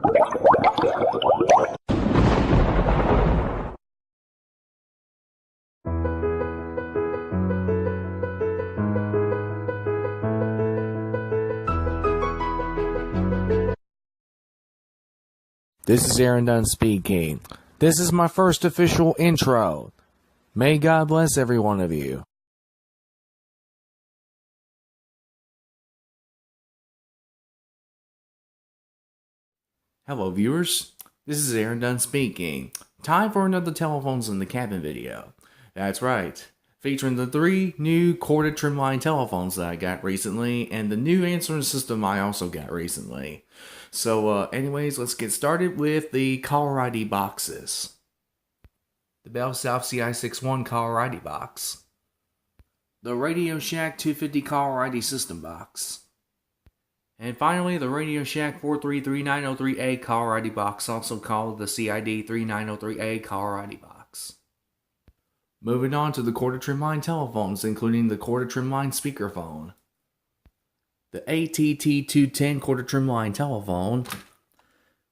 This is Aaron Dunn speaking. This is my first official intro. May God bless every one of you. Hello viewers, this is Aaron Dunn speaking. Time for another Telephones in the Cabin video. That's right, featuring the 3 new corded trimline telephones that I got recently and the new answering system I also got recently. So anyways, let's get started with the caller ID boxes. The Bell South CI61 caller ID box. The Radio Shack 250 caller ID system box. And finally, the Radio Shack 433903A caller ID box, also called the CID 3903A caller ID box. Moving on to the corded trimline telephones, including the corded trimline speakerphone. The ATT 210 corded trimline telephone,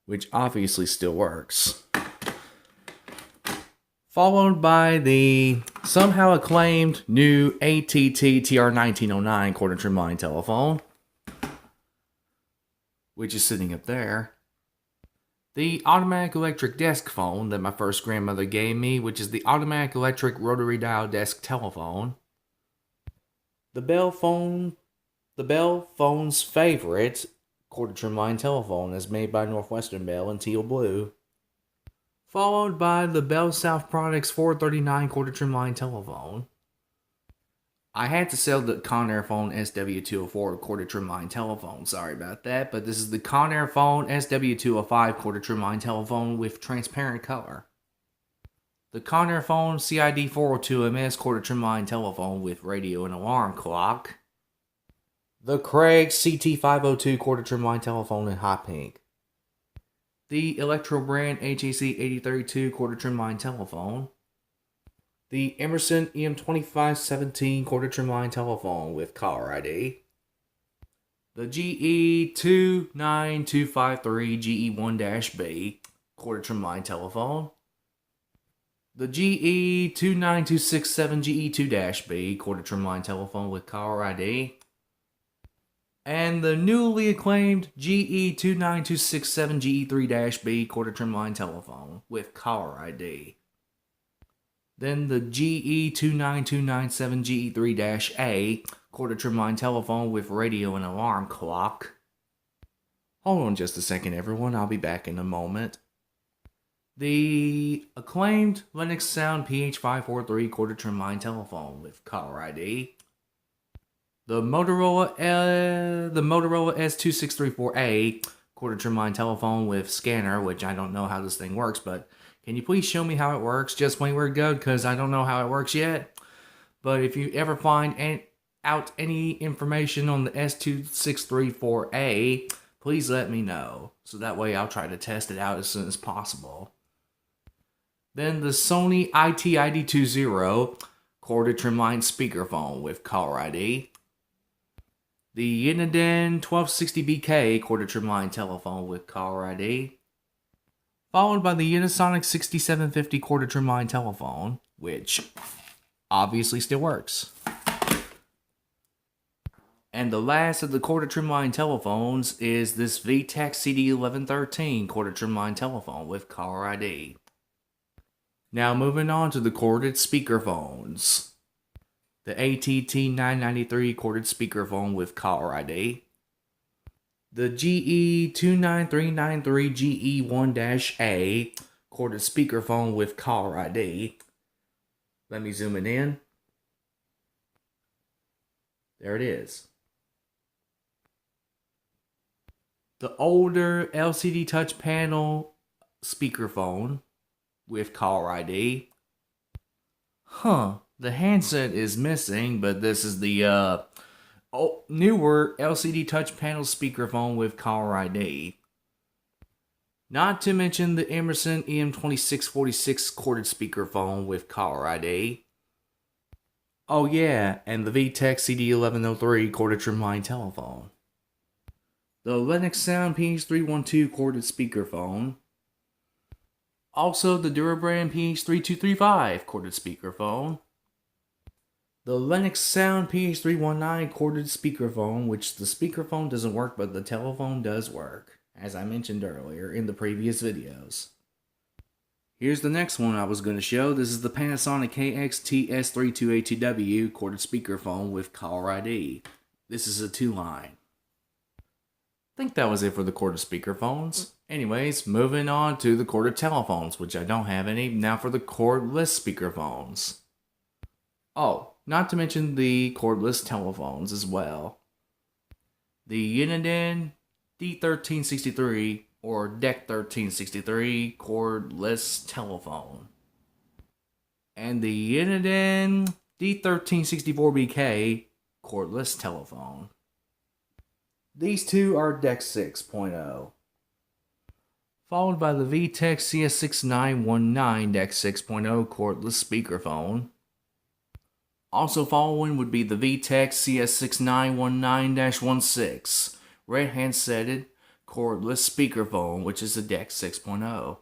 which obviously still works. Followed by the somehow acclaimed new ATT TR1909 corded trimline telephone, which is sitting up there. The automatic electric desk phone that my first grandmother gave me, which is the automatic electric rotary dial desk telephone. The Bell phone's favorite corded trimline telephone is made by Northwestern Bell in teal blue. Followed by the Bell South Products 439 corded trimline telephone. I had to sell the Conair Phone SW204 corded trimline telephone, sorry about that, but this is the Conair Phone SW205 corded trimline telephone with transparent color. The Conair Phone CID 402MS corded trimline telephone with radio and alarm clock. The Craig CT502 corded trimline telephone in hot pink. The Electro brand HAC 8032 corded trimline telephone. The Emerson EM2517 corded trimline telephone with caller ID. The GE29253 GE1-B corded trimline telephone. The GE29267 GE2-B corded trimline telephone with caller ID. And the newly acclaimed GE29267 GE3-B corded trimline telephone with caller ID. Then the GE29297 GE3-A corded trimline telephone with radio and alarm clock. Hold on just a second everyone, I'll be back in a moment. The acclaimed Lennox Sound PH543 corded trimline telephone with caller ID. The Motorola S2634A corded trimline telephone with scanner, which I don't know how this thing works, but can you please show me how it works? Just when we're good, because I don't know how it works yet. But if you ever find out any information on the S2634A, please let me know. So that way I'll try to test it out as soon as possible. Then the Sony ITID20 corded trimline speakerphone with caller ID. The Uniden 1260BK corded trimline telephone with caller ID. Followed by the Unisonic 6750 corded trimline telephone, which obviously still works. And the last of the corded trimline telephones is this VTech CD1113 corded trimline telephone with caller ID. Now moving on to the corded speakerphones. The ATT993 corded speakerphone with caller ID. The GE29393 GE1-A corded speakerphone with caller ID. Let me zoom it in. There it is. The older LCD touch panel speakerphone with caller ID. The handset is missing, but this is the newer LCD touch panel speakerphone with caller ID. Not to mention the Emerson EM2646 corded speakerphone with caller ID. Oh yeah, and the VTech CD1103 corded trimline telephone. the Lennox Sound PH312 corded speakerphone, also the Durabrand PH3235 corded speakerphone, the Lennox Sound PH319 corded speakerphone, which the speakerphone doesn't work but the telephone does work, as I mentioned earlier in the previous videos. Here's the next one I was going to show. This is the Panasonic KX-TS32ATW corded speakerphone with caller ID. This is a 2-line. I think that was it for the corded speakerphones. Anyways, moving on to the corded telephones, which I don't have any. Now for the cordless speakerphones. Oh, not to mention the cordless telephones as well. The Uniden D1363 or DEC 1363 cordless telephone. And the Uniden D1364BK cordless telephone. These two are DEC 6.0. Followed by the VTech CS6919 DEC 6.0 cordless speakerphone. Also following would be the VTech CS6919-16 red handsetted cordless speakerphone, which is a DEC 6.0.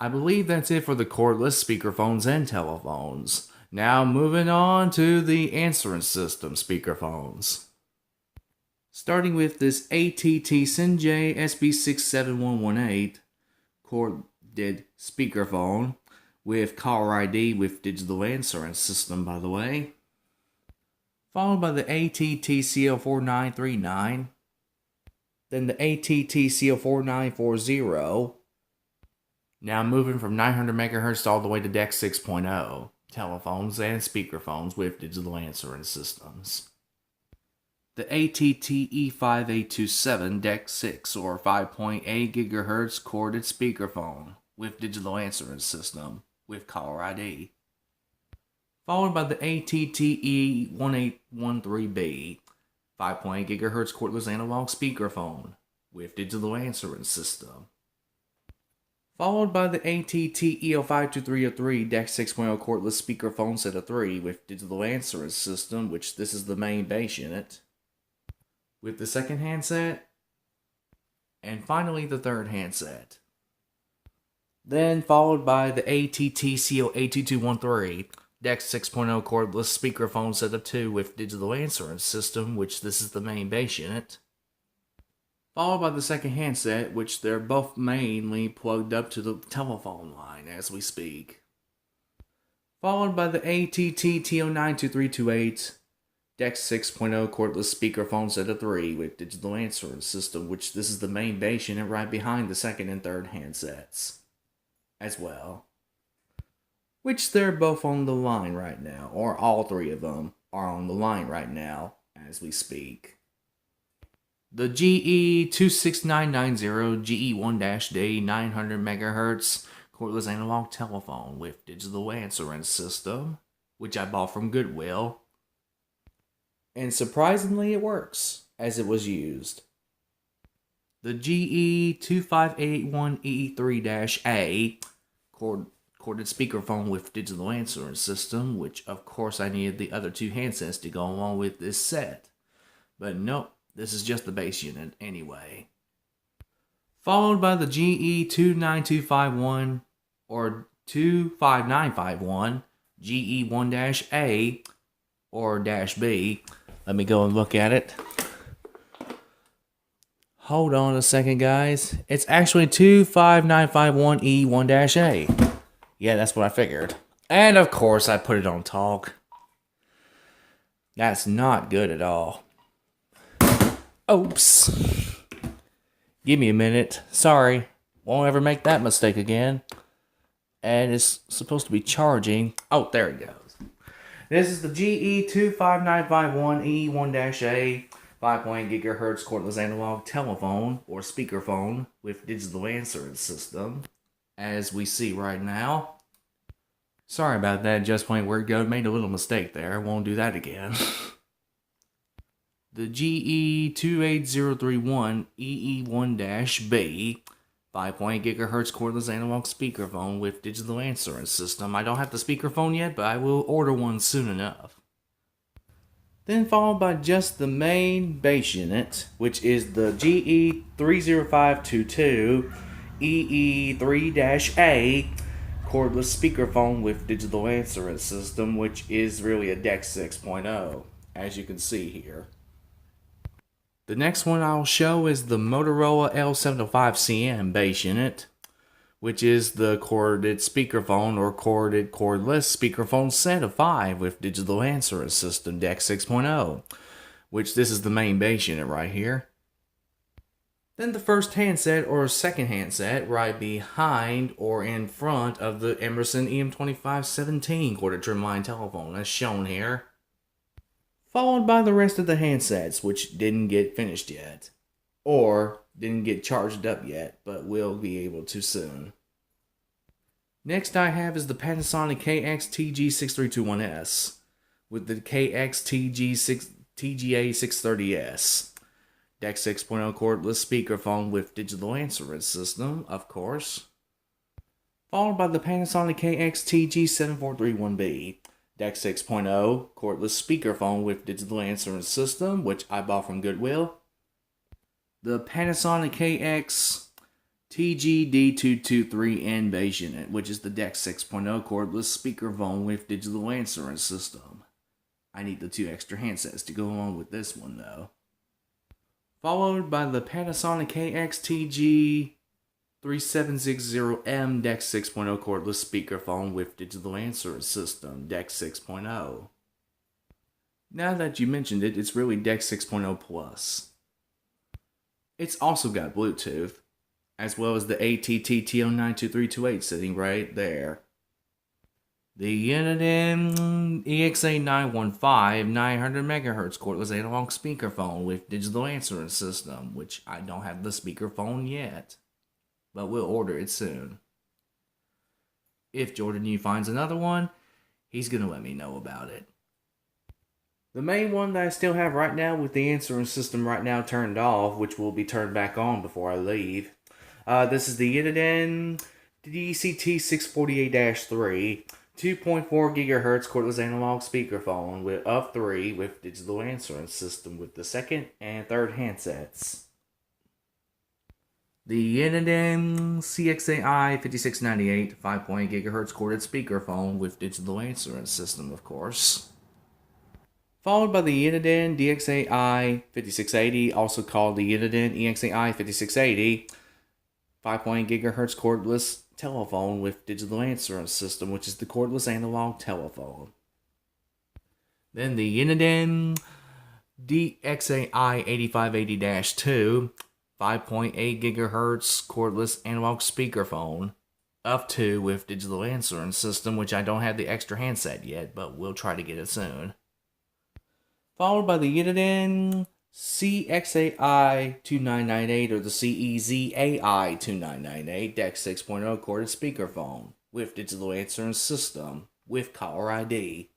I believe that's it for the cordless speakerphones and telephones. Now moving on to the answering system speakerphones. Starting with this ATT Senjay SB67118 corded speakerphone with caller ID with digital answering system, by the way. Followed by the ATT CL4939. Then the ATT CL4940. Now moving from 900 MHz all the way to DEC 6.0. Telephones and speakerphones with digital answering systems. The ATT E5827 DEC 6 or 5.8 GHz corded speakerphone with digital answering system with caller ID. Followed by the ATT E1813B 5.8 GHz cordless analog speakerphone with digital answering system. Followed by the ATT EL52303 DEC 6.0 cordless speakerphone set of 3 with digital answering system, which this is the main base unit, with the second handset, and finally the third handset. Then followed by the ATT CL82213 DEC 6.0 cordless speakerphone set of 2 with digital answering system, which this is the main base unit. Followed by the second handset, which they're both mainly plugged up to the telephone line as we speak. Followed by the ATT TO92328 DEC 6.0 cordless speakerphone set of 3 with digital answering system, which this is the main base unit right behind the second and third handsets as well. Which they're both on the line right now, or all three of them are on the line right now as we speak. The GE26990 GE1-D 900 MHz cordless analog telephone with digital answering system, which I bought from Goodwill. And surprisingly it works, as it was used. The GE2581E3-A corded speakerphone with digital answering system, which of course I needed the other two handsets to go along with this set. But nope, this is just the base unit anyway. Followed by the GE29251 or 25951 GE1-A or -B. Let me go and look at it. Hold on a second, guys. It's actually 25951E1-A. Yeah, that's what I figured. And of course, I put it on talk. That's not good at all. Oops. Give me a minute. Sorry. Won't ever make that mistake again. And it's supposed to be charging. Oh, there it goes. This is the GE25951E1-A 5.8 GHz cordless analog telephone or speakerphone with digital answering system, as we see right now. Sorry about that, Just Plain Word Go made a little mistake there. Won't do that again. The GE28031 EE1-B 5.8 GHz cordless analog speakerphone with digital answering system. I don't have the speakerphone yet, but I will order one soon enough. Then followed by just the main bass unit, which is the GE30522 EE3-A cordless speakerphone with digital answering system, which is really a DEX 6.0, as you can see here. The next one I'll show is the Motorola L705CM bass unit, which is the corded speakerphone or corded cordless speakerphone set of 5 with digital answering system DEX 6.0, which this is the main bass unit right here. Then the first handset or second handset right behind or in front of the Emerson EM2517 corded trimline telephone as shown here. Followed by the rest of the handsets, which didn't get finished yet, or didn't get charged up yet, but will be able to soon. Next I have is the Panasonic KX-TG6321S with the KX-TGA630S. DEX 6.0 cordless speakerphone with digital answering system, of course. Followed by the Panasonic KX-TG7431B. DEX 6.0 cordless speakerphone with digital answering system, which I bought from Goodwill. The Panasonic KX TG-D223N bass unit, which is the DEX 6.0 cordless speakerphone with digital answering system. I need the 2 extra handsets to go along with this one though. Followed by the Panasonic KX-TG3760M DEX 6.0 cordless speakerphone with digital answering system, DEX 6.0. Now that you mentioned it, it's really DEX 6.0 Plus. It's also got Bluetooth, as well as the ATT TO92328 sitting right there. The Uniden EXA915 900MHz cordless analog speakerphone with digital answering system, which I don't have the speakerphone yet, but we'll order it soon. If Jordan Yu finds another one, he's gonna let me know about it. The main one that I still have right now with the answering system right now turned off, which will be turned back on before I leave. This is the Uniden DCT648-3 2.4 GHz cordless analog speakerphone of 3 with digital answering system with the second and third handsets. The Uniden CXAI 5698 5.8 GHz corded speakerphone with digital answering system, of course. Followed by the Uniden DXAI 5680, also called the Uniden EXAI 5680 5.8 GHz cordless telephone with digital answering system, which is the cordless analog telephone. Then the Uniden DXAI 8580-2 5.8 GHz cordless analog speakerphone of 2 with digital answering system, which I don't have the extra handset yet, but we'll try to get it soon. Followed by the Uniden CXAI 2998 or the CEZAI 2998 DEX 6.0 corded speakerphone with digital answering system with caller ID.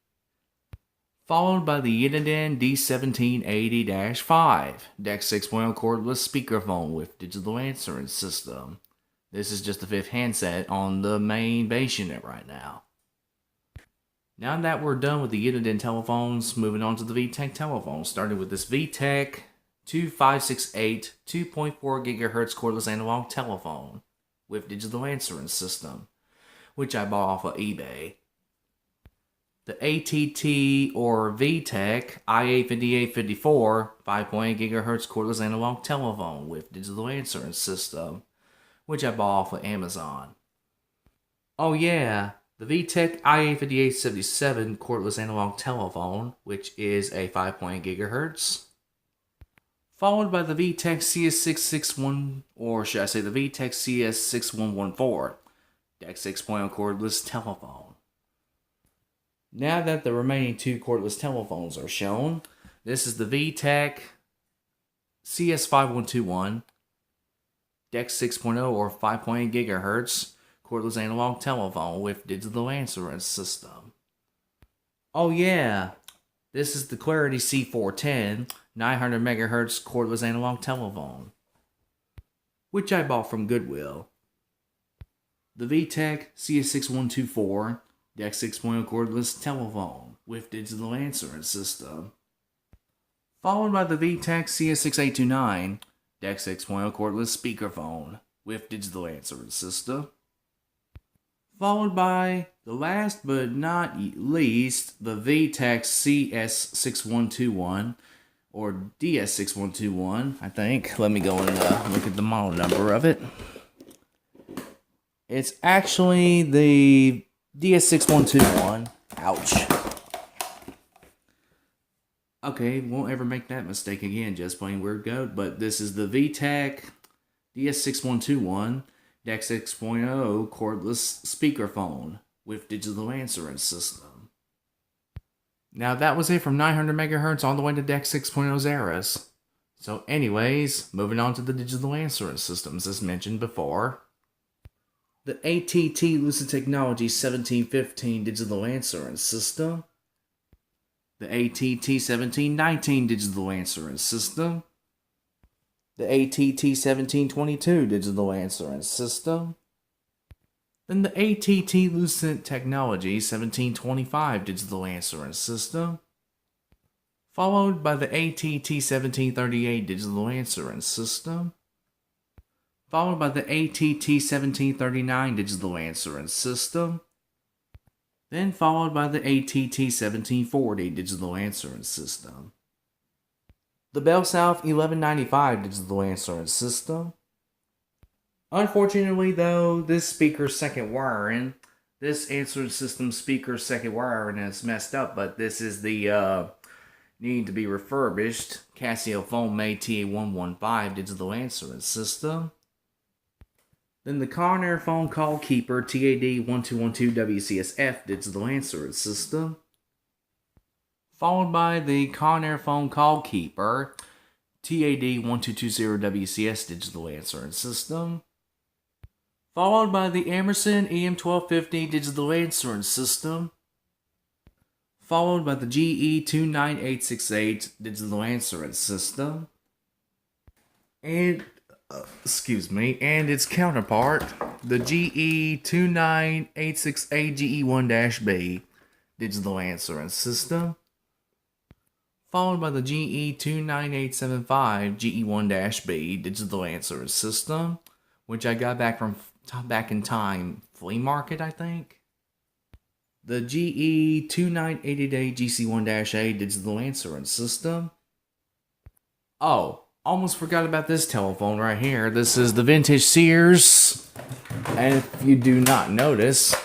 Followed by the Uniden D1780-5 DEX 6.0 cordless speakerphone with digital answering system. This is just the 5th handset on the main bass unit right now. Now that we're done with the Uniden telephones, moving on to the VTech telephones, starting with this VTech 2568 2.4 GHz cordless analog telephone with digital answering system, which I bought off of eBay. The ATT or VTech IA5854 5.8 GHz cordless analog telephone with digital answering system, which I bought off of Amazon. Oh yeah, the VTech IA5877 cordless analog telephone, which is a 5.8 GHz. Followed by the VTech CS661, or should I say the VTech CS6114, DEX 6.0 cordless telephone. Now that the remaining 2 cordless telephones are shown, this is the VTech CS5121, DEX 6.0 or 5.8 GHz cordless analog telephone with digital answering system. Oh yeah, this is the Clarity C410 900 MHz cordless analog telephone, which I bought from Goodwill. The VTech CS6124 DEX 6.0 cordless telephone with digital answering system. Followed by the VTech CS6829 DECT 6.0 cordless speakerphone with digital answering system. Followed by the last but not least, the VTech CS6121 or DS6121, I think. Let me go and look at the model number of it. It's actually the DS6121. Ouch. Okay, won't ever make that mistake again, just plain weird goat. But this is the VTech DS6121 DECT 6.0 cordless speakerphone with digital answering system. Now that was it from 900 megahertz all the way to DECT 6.0's eras. So anyways, moving on to the digital answering systems as mentioned before. The ATT Lucid Technology 1715 digital answering system. The ATT 1719 digital answering system. The ATT 1722 digital answering system. Then the ATT Lucent Technology 1725 digital answering system. Followed by the ATT 1738 digital answering system. Followed by the ATT 1739 digital answering system. Then followed by the ATT 1740 digital answering system. The Bell South 1195 digital answering system. Unfortunately though, this speaker's second wiring, this answering system speaker's second wiring is messed up, but this is the need to be refurbished Casio Phone Made TA115 digital answering system. Then the Conair Phone Call Keeper TAD1212 WCSF digital answering system. Followed by the Conair Phone Call Keeper TAD1220 WCS digital answering system. Followed by the Emerson EM1250 digital answering system. Followed by the GE29868 digital answering system. And and its counterpart, the GE29868 GE1-B digital answering system, followed by the GE29875 GE1-B digital answering system, which I got back from Back in Time Flea Market, I think. The GE29888 GC1-A digital answering system. Oh, almost forgot about this telephone right here. This is the vintage Sears. And if you do not notice,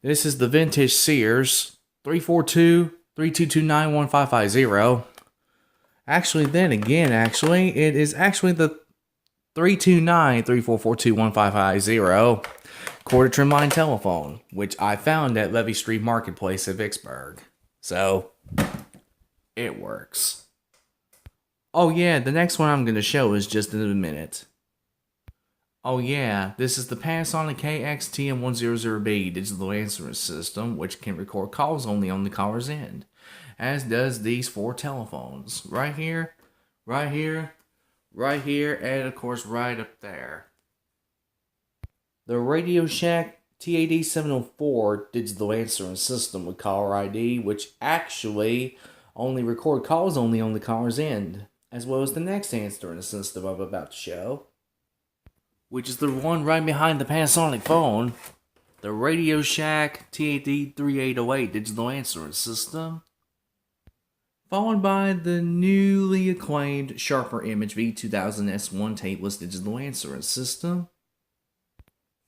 this is the vintage Sears 342-3229-1550. Actually, then again, it is actually the 329-3442-1550 quarter trim line telephone, which I found at Levy Street Marketplace at Vicksburg. So, it works. Oh yeah, the next one I'm going to show is just in a minute. Oh yeah, this is the Panasonic KX-TM100B digital answering system, which can record calls only on the caller's end, as does these four telephones. Right here, right here, right here, and of course right up there. The Radio Shack TAD704 digital answering system with caller ID, which actually only record calls only on the caller's end, as well as the next answering system I'm about to show, which is the one right behind the Panasonic phone, the Radio Shack TAD3808 digital answering system, followed by the newly acclaimed Sharper Image V2000S1 tapeless digital answering system,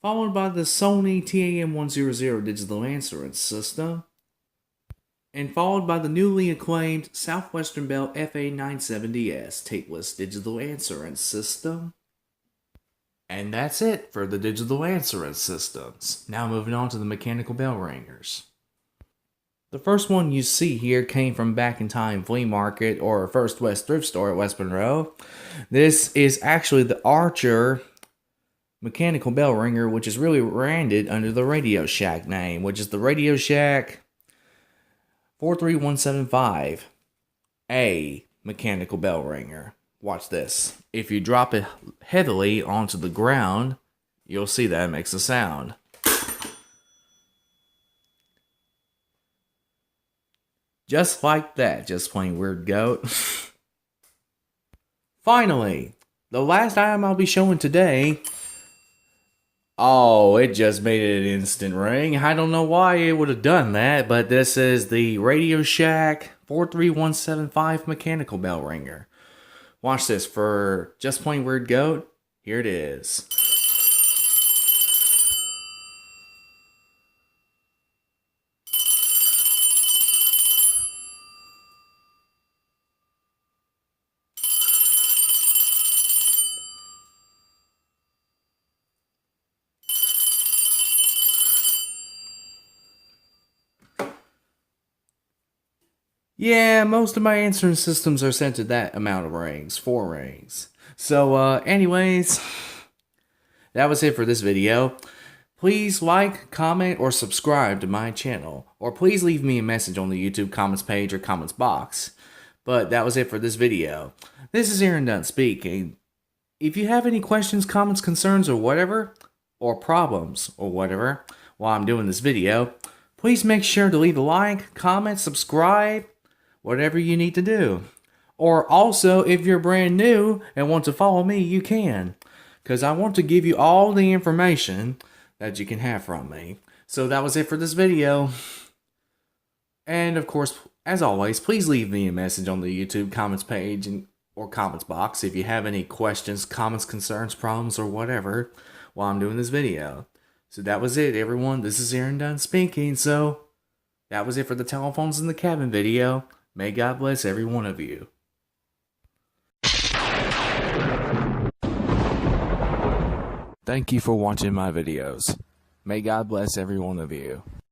followed by the Sony TAM100 digital answering system, and followed by the newly acclaimed Southwestern Bell FA970S tapeless digital answering system. And that's it for the digital answering systems. Now moving on to the mechanical bell ringers. The first one you see here came from Back in Time Flea Market or First West Thrift Store at West Monroe. This is actually the Archer mechanical bell ringer, which is really branded under the Radio Shack name, which is the Radio Shack 43175, a mechanical bell ringer. Watch this. If you drop it heavily onto the ground, you'll see that it makes a sound. Just like that, just plain weird goat. Finally, the last item I'll be showing today. Oh, it just made it an instant ring. I don't know why it would have done that, but this is the Radio Shack 43175 mechanical bell ringer. Watch this for just plain weird goat. Here it is. Yeah, most of my answering systems are sent to that amount of rings, 4 rings. So, anyways, that was it for this video. Please like, comment, or subscribe to my channel. Or please leave me a message on the YouTube comments page or comments box. But that was it for this video. This is Aaron Dunn speaking. If you have any questions, comments, concerns, or whatever, or problems, or whatever, while I'm doing this video, please make sure to leave a like, comment, subscribe, whatever you need to do. Or also, if you're brand new and want to follow me, you can. Because I want to give you all the information that you can have from me. So that was it for this video. And of course, as always, please leave me a message on the YouTube comments page or comments box if you have any questions, comments, concerns, problems, or whatever while I'm doing this video. So that was it, everyone. This is Aaron Dunn speaking. So that was it for the telephones in the cabin video. May God bless every one of you. Thank you for watching my videos. May God bless every one of you.